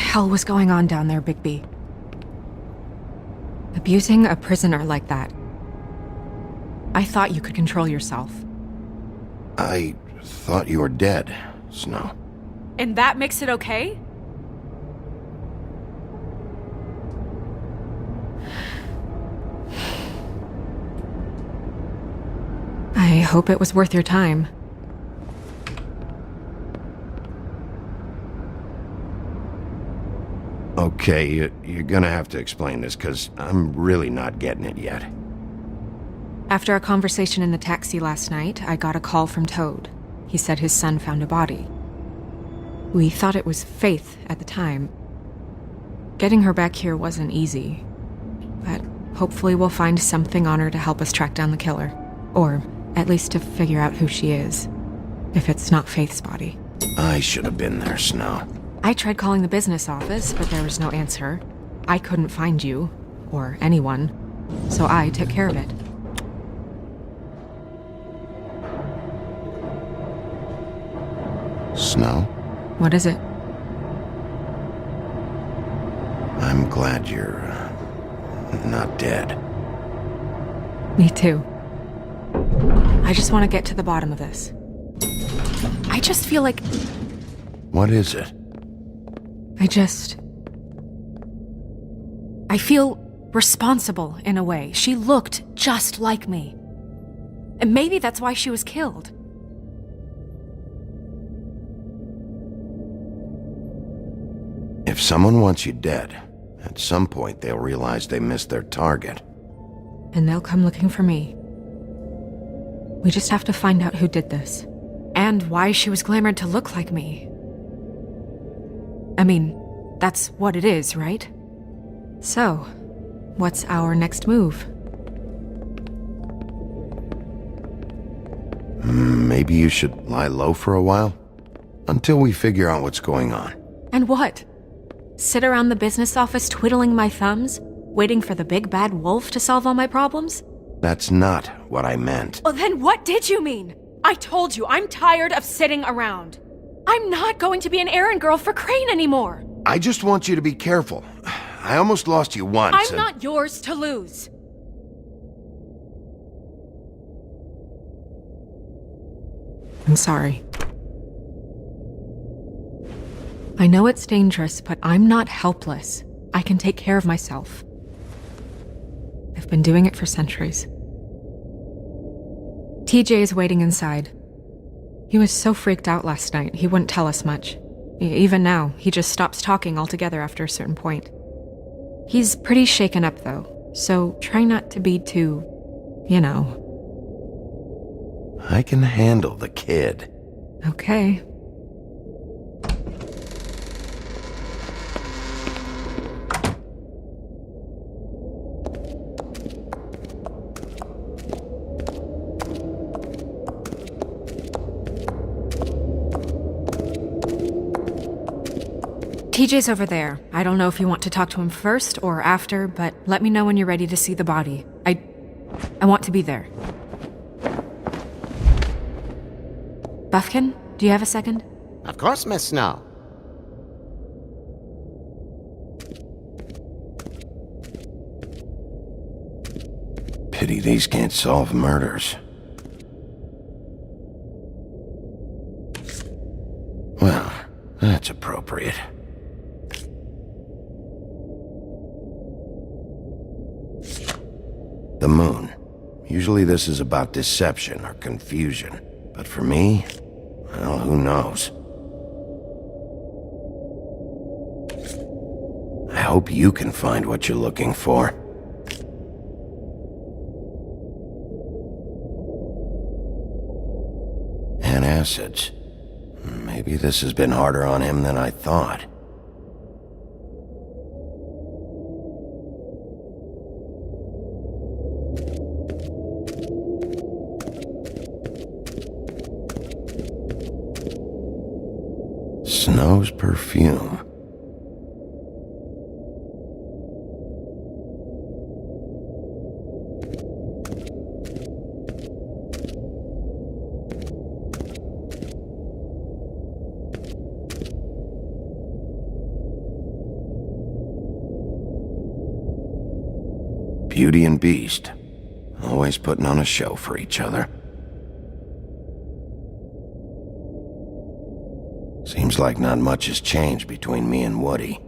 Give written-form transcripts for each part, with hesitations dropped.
hell was going on down there, Bigby? Abusing a prisoner like that. I thought you could control yourself. I thought you were dead, Snow. And that makes it okay? I hope it was worth your time. Okay, you're gonna have to explain this, because I'm really not getting it yet. After a conversation in the taxi last night, I got a call from Toad. He said his son found a body. We thought it was Faith at the time. Getting her back here wasn't easy, but hopefully we'll find something on her to help us track down the killer. Or at least to figure out who she is, if it's not Faith's body. I should have been there, Snow. I tried calling the business office, but there was no answer. I couldn't find you, or anyone, so I took care of it. Snow? What is it? I'm glad you're, not dead. Me too. I just want to get to the bottom of this. I just feel like... What is it? I feel responsible in a way. She looked just like me. And maybe that's why she was killed. If someone wants you dead, at some point they'll realize they missed their target. And they'll come looking for me. We just have to find out who did this. And why she was glamored to look like me. I mean, that's what it is, right? So, what's our next move? Maybe you should lie low for a while? Until we figure out what's going on. And what? Sit around the business office twiddling my thumbs, waiting for the big bad wolf to solve all my problems? That's not what I meant. Well, then what did you mean? I told you, I'm tired of sitting around. I'm not going to be an errand girl for Crane anymore. I just want you to be careful. I almost lost you once. I'm not yours to lose. I'm sorry. I know it's dangerous, but I'm not helpless. I can take care of myself. I've been doing it for centuries. TJ is waiting inside. He was so freaked out last night, he wouldn't tell us much. Even now, he just stops talking altogether after a certain point. He's pretty shaken up, though, so try not to be too, you know. I can handle the kid. Okay. TJ's over there. I don't know if you want to talk to him first or after, but let me know when you're ready to see the body. I want to be there. Buffkin, do you have a second? Of course, Miss Snow. Pity these can't solve murders. Well, that's appropriate. The moon. Usually this is about deception or confusion. But for me, well, who knows? I hope you can find what you're looking for. Antacids. Maybe this has been harder on him than I thought. Snow's perfume. Beauty and Beast. Always putting on a show for each other. Seems like not much has changed between me and Woody.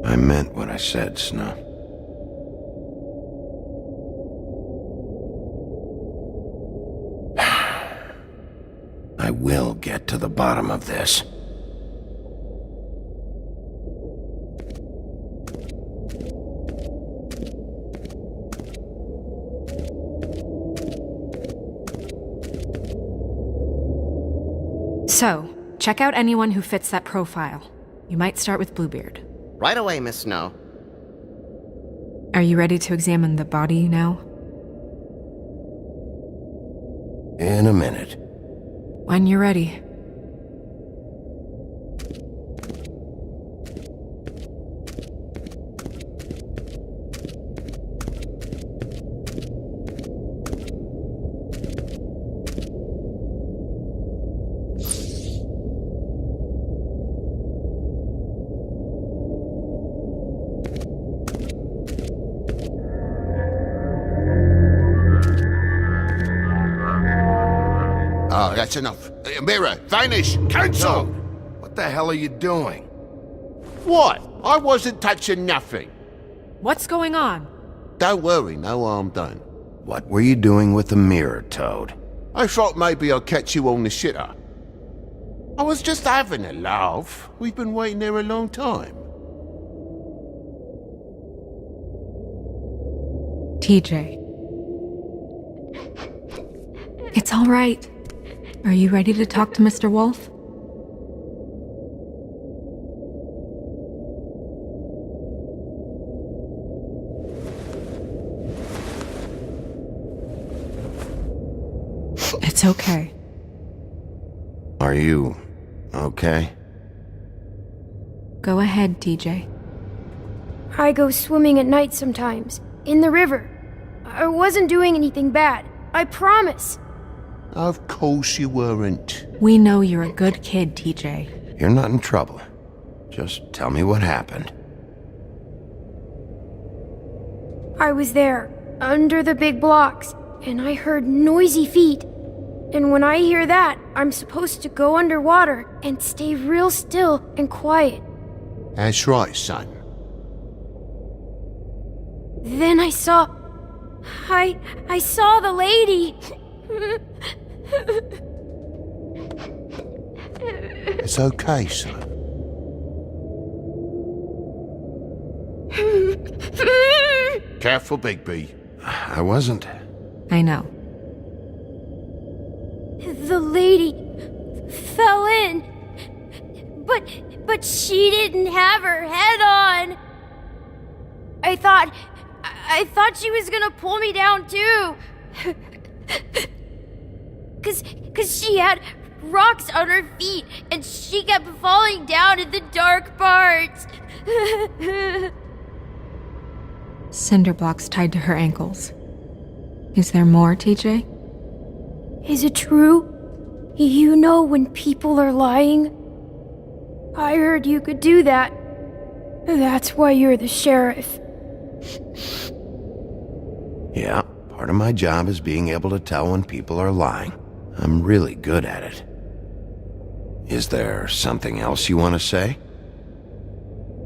I meant what I said, Snow. I will get to the bottom of this. So, check out anyone who fits that profile. You might start with Bluebeard. Right away, Miss Snow. Are you ready to examine the body now? In a minute. When you're ready. Oh, that's enough. Mirror, vanish, cancel! What the hell are you doing? What? I wasn't touching nothing. What's going on? Don't worry, no harm done. What were you doing with the mirror, Toad? I thought maybe I'd catch you on the shitter. I was just having a laugh. We've been waiting there a long time. TJ. It's all right. Are you ready to talk to Mr. Wolf? It's okay. Are you okay? Go ahead, TJ. I go swimming at night sometimes, in the river. I wasn't doing anything bad, I promise. Of course you weren't. We know you're a good kid, TJ. You're not in trouble. Just tell me what happened. I was there, under the big blocks, and I heard noisy feet. And when I hear that, I'm supposed to go underwater and stay real still and quiet. That's right, son. Then I saw the lady. It's okay, son. Careful, Bigby. I wasn't. I know. The lady fell in. But she didn't have her head on. I thought she was gonna pull me down too. Cause she had rocks on her feet and she kept falling down in the dark parts. Cinder blocks tied to her ankles. Is there more, TJ? Is it true? You know when people are lying? I heard you could do that. That's why you're the sheriff. Yeah, part of my job is being able to tell when people are lying. I'm really good at it. Is there something else you want to say?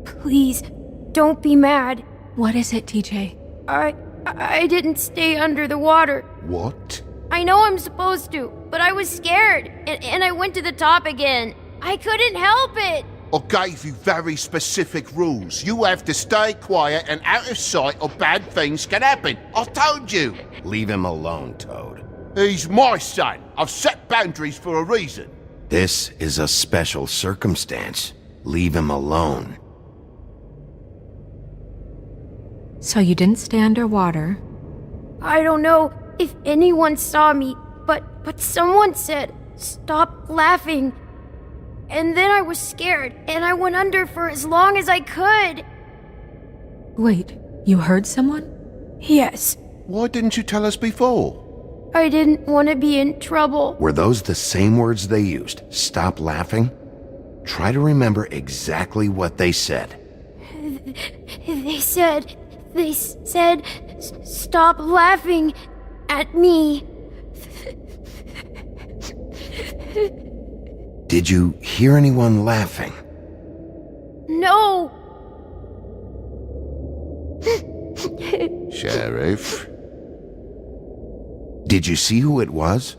Please, don't be mad. What is it, TJ? I didn't stay under the water. What? I know I'm supposed to, but I was scared, and I went to the top again. I couldn't help it. I gave you very specific rules. You have to stay quiet and out of sight or bad things can happen. I told you. Leave him alone, Toad. He's my son. I've set boundaries for a reason. This is a special circumstance. Leave him alone. So you didn't stay underwater? I don't know if anyone saw me, but someone said, "Stop laughing." And then I was scared, and I went under for as long as I could. Wait, you heard someone? Yes, Why didn't you tell us before? I didn't want to be in trouble. Were those the same words they used? Stop laughing? Try to remember exactly what they said. They said, stop laughing at me. Did you hear anyone laughing? No. Sheriff? Did you see who it was?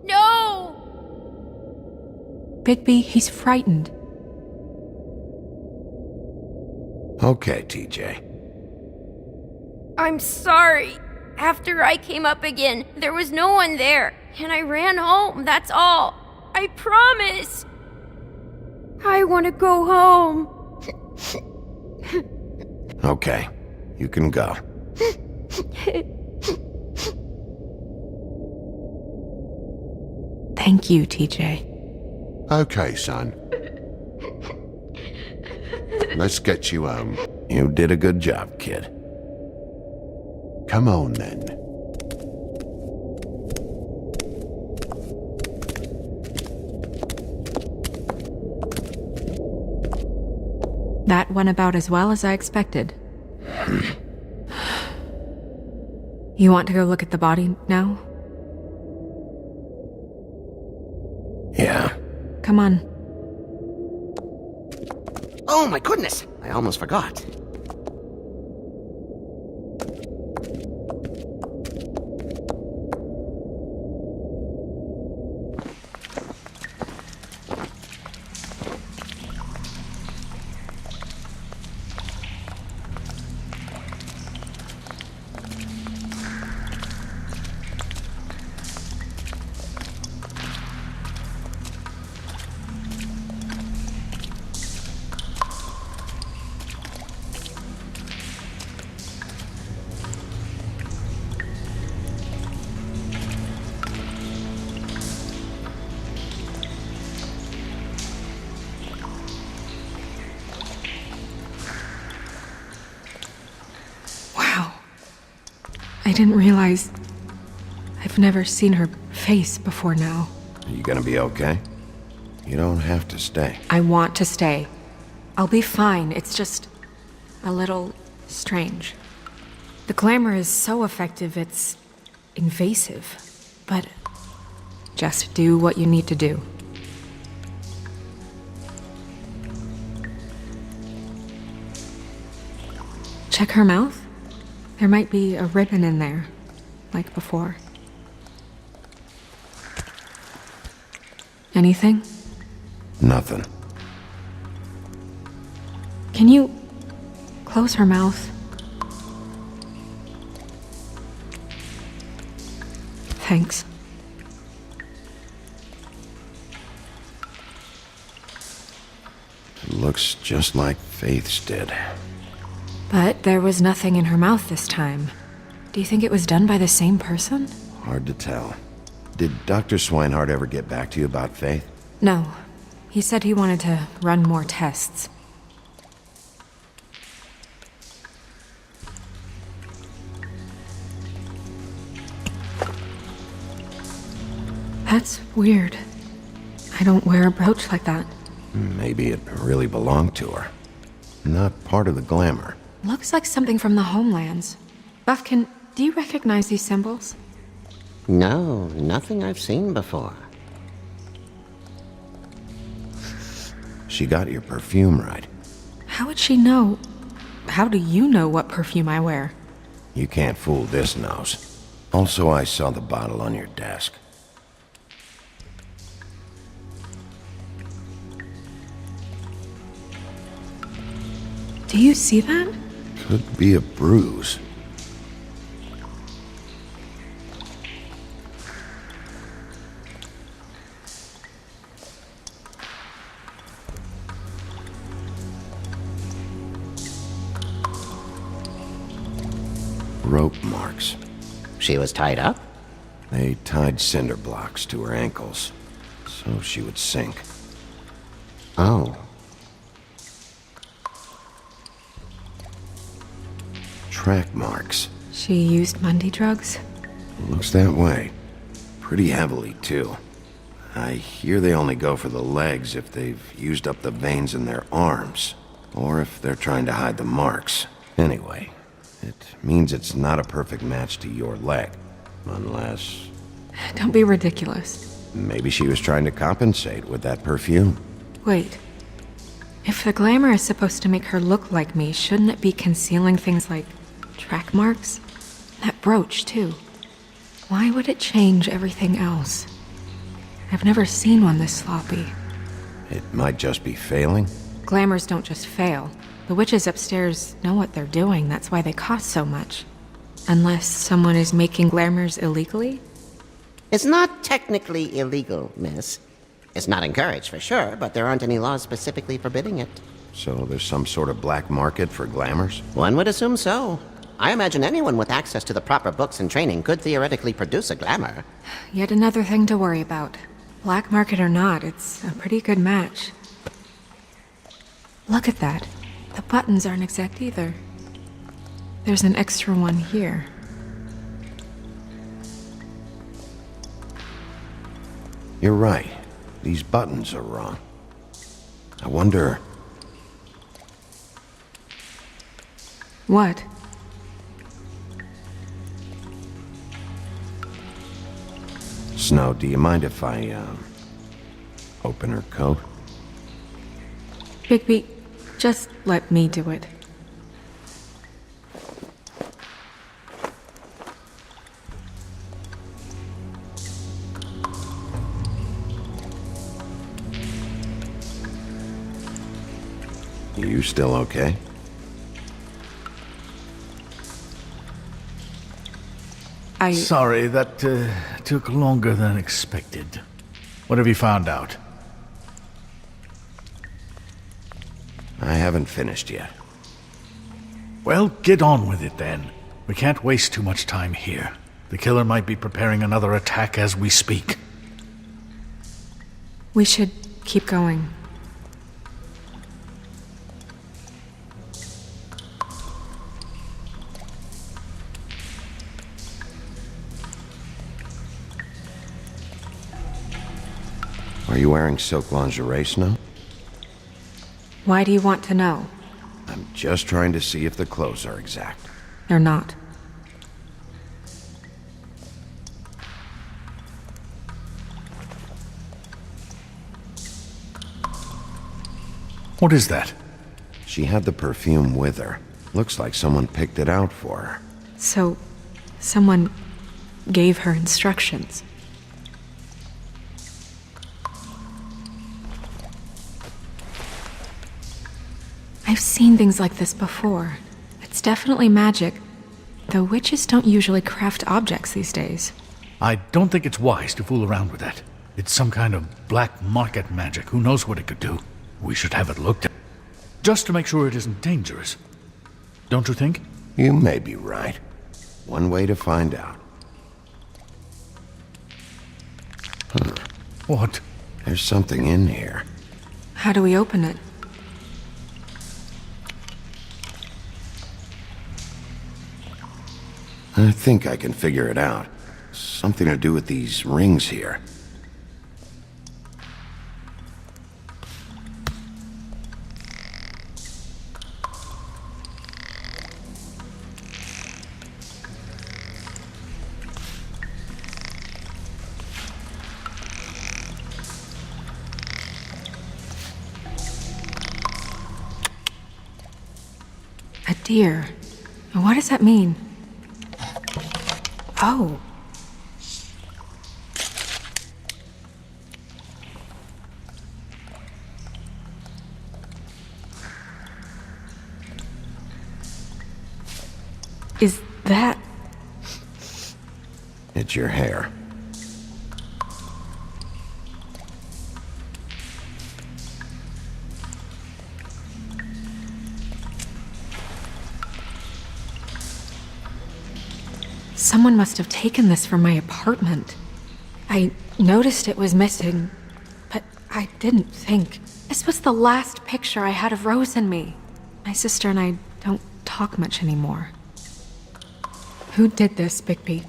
No. Bigby, he's frightened. Okay, TJ. I'm sorry. After I came up again, there was no one there, and I ran home, that's all. I promise. I want to go home. Okay, you can go. Thank you, TJ. Okay, son. Let's get you home. You did a good job, kid. Come on, then. That went about as well as I expected. You want to go look at the body now? Yeah. Come on. Oh my goodness! I almost forgot. Wow. I didn't realize... I've never seen her face before now. Are you gonna be okay? You don't have to stay. I want to stay. I'll be fine. It's just... a little... strange. The glamour is so effective, it's... invasive. But... just do what you need to do. Check her mouth. There might be a ribbon in there, like before. Anything? Nothing. Can you close her mouth? Thanks. It looks just like Faith's did. But there was nothing in her mouth this time. Do you think it was done by the same person? Hard to tell. Did Dr. Swinehart ever get back to you about Faith? No. He said he wanted to run more tests. That's weird. I don't wear a brooch like that. Maybe it really belonged to her. Not part of the glamour. Looks like something from the homelands. Buffkin, do you recognize these symbols? No, nothing I've seen before. She got your perfume right. How would she know? How do you know what perfume I wear? You can't fool this nose. Also, I saw the bottle on your desk. Do you see that? Could be a bruise. Rope marks. She was tied up? They tied cinder blocks to her ankles, so she would sink. Oh. Track marks. She used Mundy drugs? Looks that way. Pretty heavily, too. I hear they only go for the legs if they've used up the veins in their arms, or if they're trying to hide the marks. Anyway, it means it's not a perfect match to your leg, unless... Don't be ridiculous. Maybe she was trying to compensate with that perfume. Wait. If the glamour is supposed to make her look like me, shouldn't it be concealing things like track marks? That brooch, too. Why would it change everything else? I've never seen one this sloppy. It might just be failing. Glamours don't just fail. The witches upstairs know what they're doing, that's why they cost so much. Unless someone is making glamours illegally? It's not technically illegal, miss. It's not encouraged for sure, but there aren't any laws specifically forbidding it. So there's some sort of black market for glamours? One would assume so. I imagine anyone with access to the proper books and training could theoretically produce a glamour. Yet another thing to worry about. Black market or not, it's a pretty good match. Look at that. The buttons aren't exact either. There's an extra one here. You're right. These buttons are wrong. I wonder... What? Snow, do you mind if I, open her coat? Bigby, just let me do it. You still okay? Sorry, that took longer than expected. What have you found out? I haven't finished yet. Well, get on with it then. We can't waste too much time here. The killer might be preparing another attack as we speak. We should keep going. Are you wearing silk lingerie, Snow? Why do you want to know? I'm just trying to see if the clothes are exact. They're not. What is that? She had the perfume with her. Looks like someone picked it out for her. So, someone gave her instructions. I've seen things like this before. It's definitely magic, though witches don't usually craft objects these days. I don't think it's wise to fool around with that. It's some kind of black market magic. Who knows what it could do? We should have it looked at. Just to make sure it isn't dangerous. Don't you think? You may be right. One way to find out. What? There's something in here. How do we open it? I think I can figure it out. Something to do with these rings here. A deer. What does that mean? Oh. Is that... It's your hair. Someone must have taken this from my apartment. I noticed it was missing, but I didn't think. This was the last picture I had of Rose and me. My sister and I don't talk much anymore. Who did this, Bigby?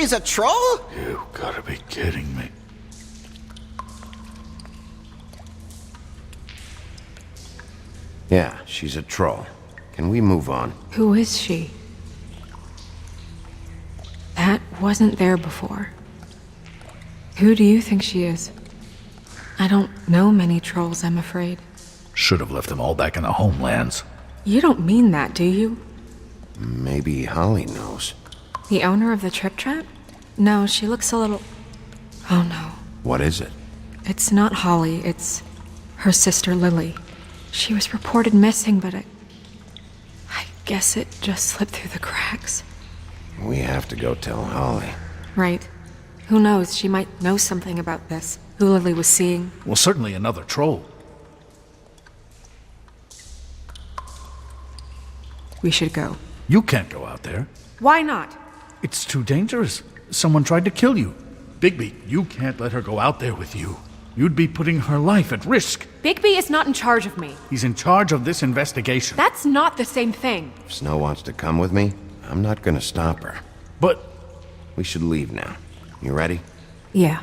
She's a troll? You gotta be kidding me. Yeah, she's a troll. Can we move on? Who is she? That wasn't there before. Who do you think she is? I don't know many trolls, I'm afraid. Should have left them all back in the homelands. You don't mean that, do you? Maybe Holly knows. The owner of the Trip Trap? No, she looks a little... Oh no. What is it? It's not Holly, it's her sister Lily. She was reported missing, but I guess it just slipped through the cracks. We have to go tell Holly. Right. Who knows, she might know something about this. Who Lily was seeing. Well, certainly another troll. We should go. You can't go out there. Why not? It's too dangerous. Someone tried to kill you. Bigby, you can't let her go out there with you. You'd be putting her life at risk. Bigby is not in charge of me. He's in charge of this investigation. That's not the same thing. If Snow wants to come with me, I'm not gonna stop her. But We should leave now. You ready? Yeah.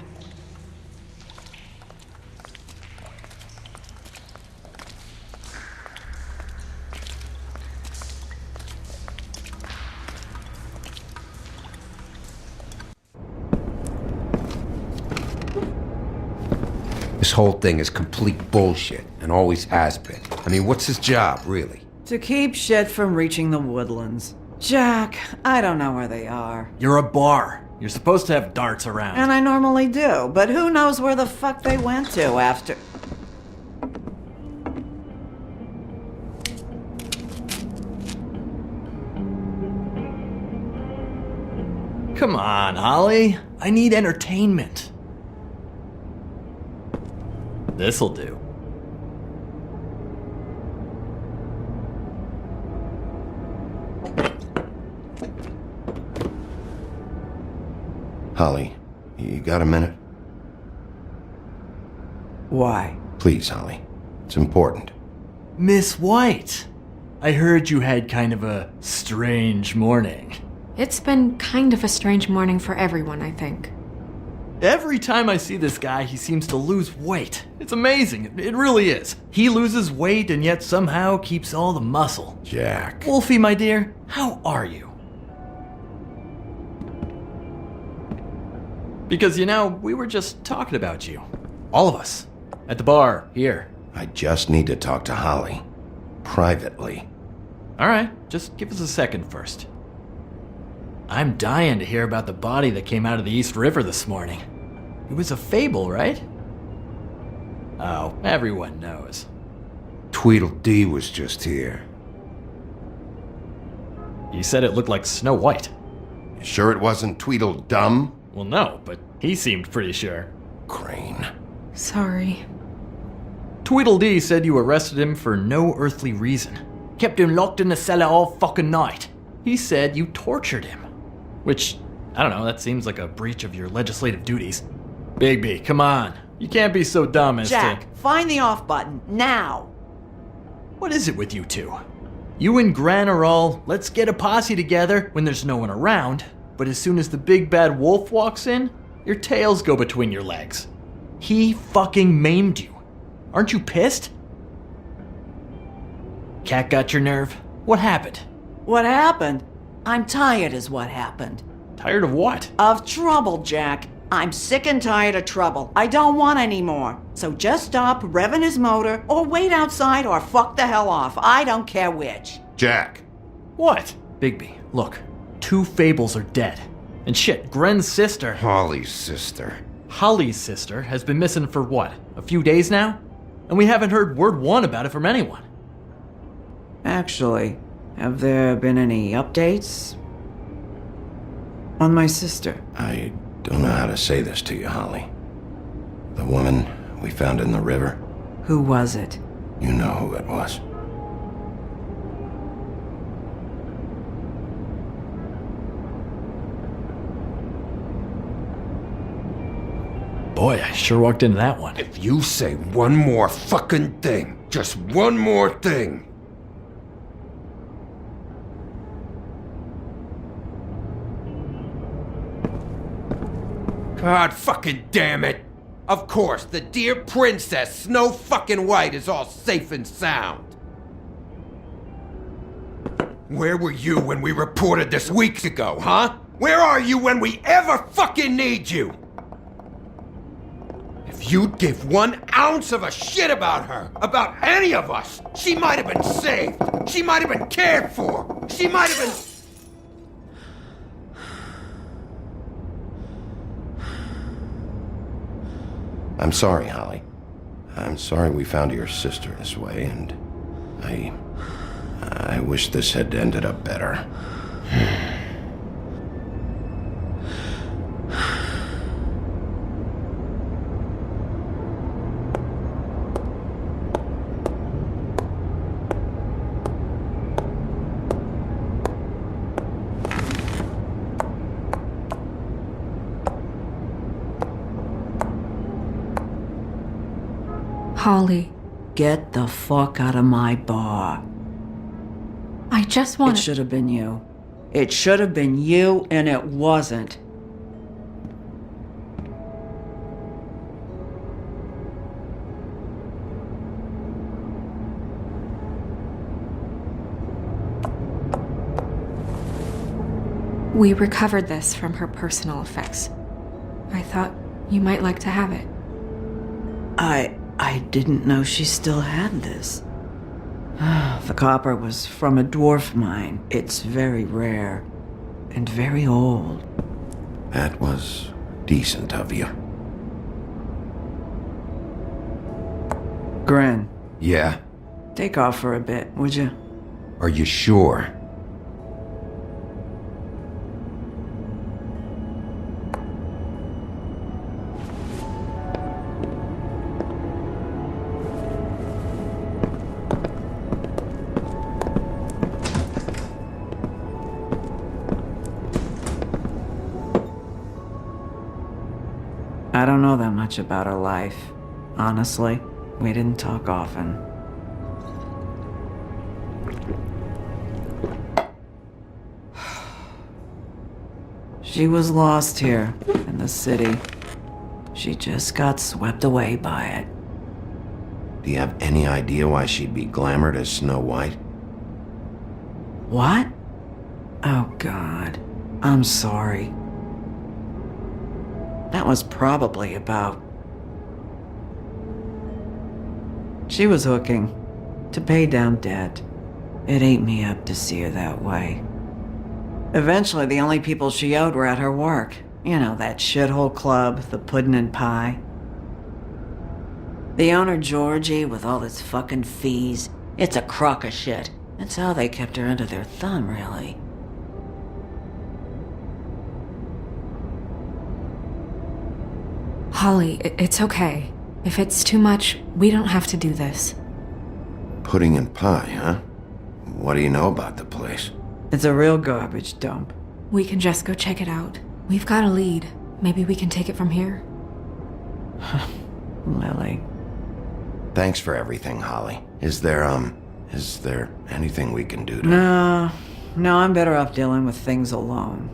This whole thing is complete bullshit, and always has been. I mean, what's his job, really? To keep shit from reaching the woodlands. Jack, I don't know where they are. You're a bar. You're supposed to have darts around. And I normally do, but who knows where the fuck they went to after... Come on, Holly. I need entertainment. This'll do. Holly, you got a minute? Why? Please, Holly. It's important. Miss White, I heard you had kind of a strange morning. It's been kind of a strange morning for everyone, I think. Every time I see this guy, he seems to lose weight. It's amazing. It really is. He loses weight and yet somehow keeps all the muscle. Jack. Wolfie, my dear, how are you? Because, you know, we were just talking about you. All of us. At the bar, here. I just need to talk to Holly. Privately. Alright, just give us a second first. I'm dying to hear about the body that came out of the East River this morning. It was a fable, right? Oh, everyone knows. Tweedledee was just here. You said it looked like Snow White. You sure it wasn't Tweedledum? Well, no, but he seemed pretty sure. Crane. Sorry. Tweedledee said you arrested him for no earthly reason. Kept him locked in the cellar all fucking night. He said you tortured him. Which, I don't know, that seems like a breach of your legislative duties. Bigby, come on. You can't be so dumb as Jack, to... find the off button, now! What is it with you two? You and Gran are all, let's get a posse together when there's no one around, but as soon as the big bad wolf walks in, your tails go between your legs. He fucking maimed you. Aren't you pissed? Cat got your nerve? What happened? What happened? I'm tired is what happened. Tired of what? Of trouble, Jack. I'm sick and tired of trouble. I don't want any more. So just stop revving his motor, or wait outside, or fuck the hell off. I don't care which. Jack. What? Bigby, look. 2 Fables are dead. And shit, Gren's sister, Holly's sister. Holly's sister, has been missing for what? A few days now? And we haven't heard word one about it from anyone. Actually, have there been any updates? On my sister? I don't know how to say this to you, Holly. The woman we found in the river, Who was it? you know who it was. Boy, I sure walked into that one. If you say one more fucking thing, just one more thing. God fucking damn it! Of course, the dear Princess Snow fucking White is all safe and sound. Where were you when we reported this weeks ago, huh? Where are you when we ever fucking need you? If you'd give 1 ounce of a shit about her, about any of us, she might have been saved. She might have been cared for. She might have been... I'm sorry, Holly. I'm sorry we found your sister this way, and I wish this had ended up better. Holly, Get the fuck out of my bar. I just want It should have been you. It should have been you, and it wasn't. We recovered this from her personal effects. I thought you might like to have it. I didn't know she still had this. The copper was from a dwarf mine. It's very rare and very old. That was decent of you. Gren, Yeah? take off for a bit, would you? Are you sure? I don't know that much about her life. Honestly, we didn't talk often. She was lost here in the city. She just got swept away by it. Do you have any idea why she'd be glamored as Snow White? What? Oh, God. I'm sorry. That was probably about... She was hooking to pay down debt. It ate me up to see her that way. Eventually, the only people she owed were at her work. You know, that shithole club, the Puddin' and Pie. The owner, Georgie, with all his fucking fees, it's a crock of shit. That's how they kept her under their thumb, really. Holly, it's okay. If it's too much, we don't have to do this. Pudding and pie, huh? What do you know about the place? It's a real garbage dump. We can just go check it out. We've got a lead. Maybe we can take it from here. Lily. Thanks for everything, Holly. Is there anything we can do to... No, I'm better off dealing with things alone.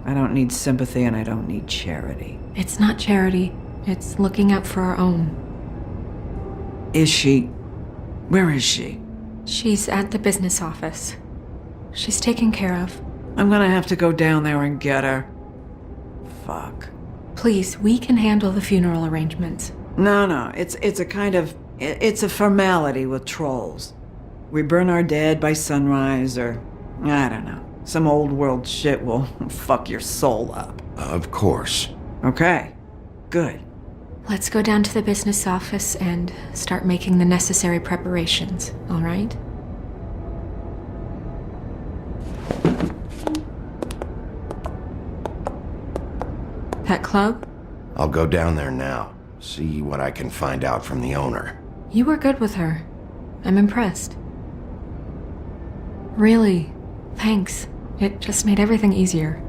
I don't need sympathy and I don't need charity. It's not charity. It's looking out for our own. Is she? Where is she? She's at the business office. She's taken care of. I'm gonna have to go down there and get her. Fuck. Please, we can handle the funeral arrangements. No, it's a kind of... It's a formality with trolls. We burn our dead by sunrise, or... I don't know. Some old world shit will fuck your soul up. Of course. Okay. Good. Let's go down to the business office and start making the necessary preparations, all right? Pet club? I'll go down there now. See what I can find out from the owner. You were good with her. I'm impressed. Really, thanks. It just made everything easier.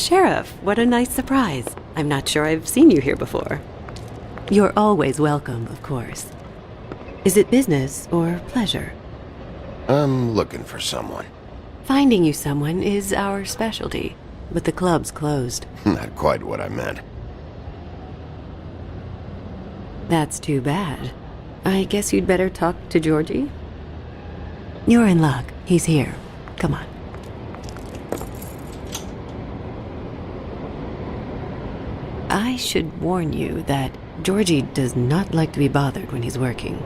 Sheriff, what a nice surprise. I'm not sure I've seen you here before. You're always welcome, of course. Is it business or pleasure? I'm looking for someone. Finding you someone is our specialty, but the club's closed. Not quite what I meant. That's too bad. I guess you'd better talk to Georgie? You're in luck. He's here. Come on. I should warn you that Georgie does not like to be bothered when he's working.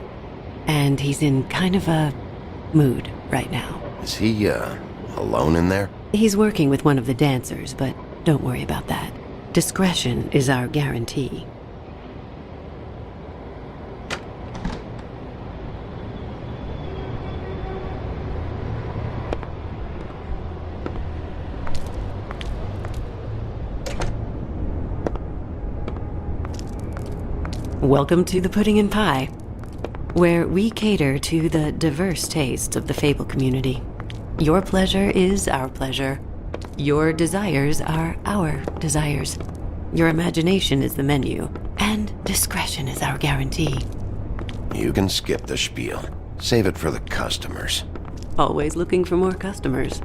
And he's in kind of a mood right now. Is he, alone in there? He's working with one of the dancers, but don't worry about that. Discretion is our guarantee. Welcome to the Pudding and Pie, where we cater to the diverse tastes of the Fable community. Your pleasure is our pleasure. Your desires are our desires. Your imagination is the menu, and discretion is our guarantee. You can skip the spiel. Save it for the customers. Always looking for more customers.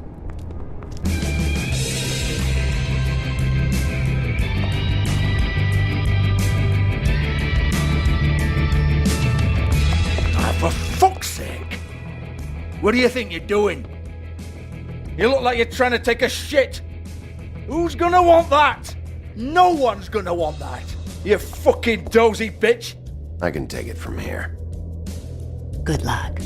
For fuck's sake! What do you think you're doing? You look like you're trying to take a shit. Who's gonna want that? No one's gonna want that. You fucking dozy bitch. I can take it from here. Good luck.